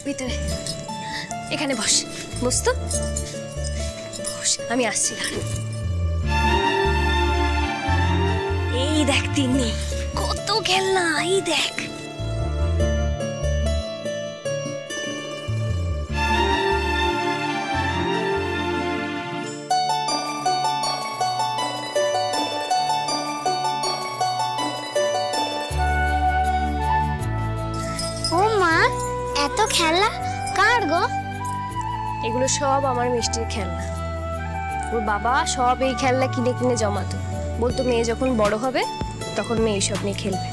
ভিতরে এখানে বস, বস তো, বস, আমি আসছি দাঁড়া। এই দেখ তিন্নি, কত খেলনা, এই দেখ। এত খেলনা কার গো? এগুলো সব আমার মিষ্টির খেলনা। ওর বাবা সব এই খেলনা কিনে কিনে জমাতো, বলতো মেয়ে যখন বড় হবে তখন মেয়ে এইসব নিয়ে খেলবে।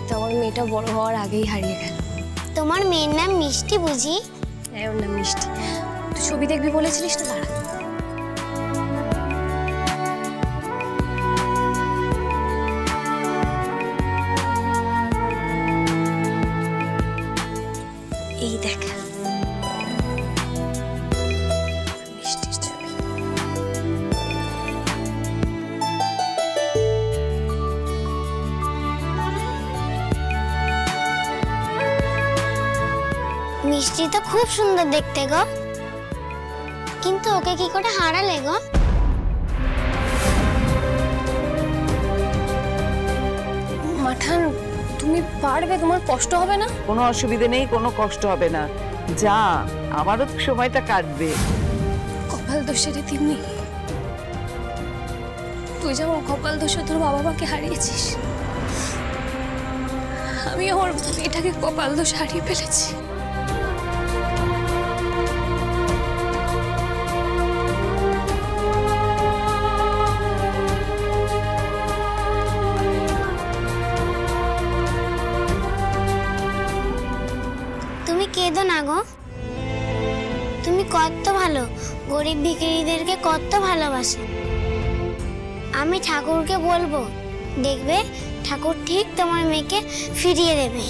তো আমার মেয়েটা বড় হওয়ার আগেই হারিয়ে গেল। তোমার মেয়ের নাম মিষ্টি বুঝি? হ্যাঁ, ওর নাম মিষ্টি। তুই ছবি দেখবি বলেছিলিস না, দাঁড়া। এই দেখ মিষ্টির ছবি। মিষ্টি তো খুব সুন্দর দেখতে গো, কিন্তু ওকে কি করে হারালে গো? মাঠান, তুমি পারবে, তোমার কষ্ট হবে না? কোনো অসুবিধা নেই, কোনো কষ্ট হবে না। যা, আমারও তো সময়টা কাটবে। কপাল দোষের তিন্নি, তুই যেমন কপাল দোষে তোর বাবা মাকে হারিয়েছিস, আমি আমার মেয়েটাকে কপাল দোষ হারিয়ে ফেলেছি। তুমি কেঁদো না গো, তুমি কত ভালো, গরিব ভিখারিদেরকে কত ভালোবাসো। আমি ঠাকুরকে বলবো, দেখবে ঠাকুর ঠিক তোমার মেয়েকে ফিরিয়ে দেবে।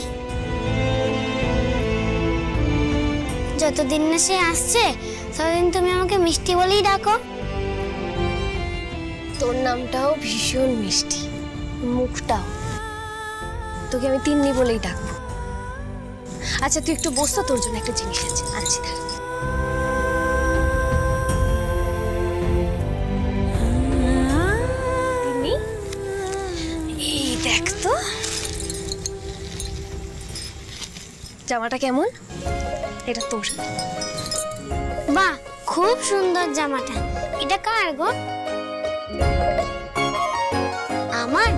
যতদিন না সে আসছে ততদিন তুমি আমাকে মিষ্টি বলেই ডাকো। তোর নামটাও ভীষণ মিষ্টি, মুখটাও, তোকে আমি তিন্নি বলেই ডাকবো। আচ্ছা তুই একটু বস তো, তোর জন্য একটা জিনিস আছে, আনছি দাঁড়া। তিন্নি, এই দেখ তো জামাটা কেমন, এটা তোর। বাহ, খুব সুন্দর জামাটা। এটা কার গো? আমার?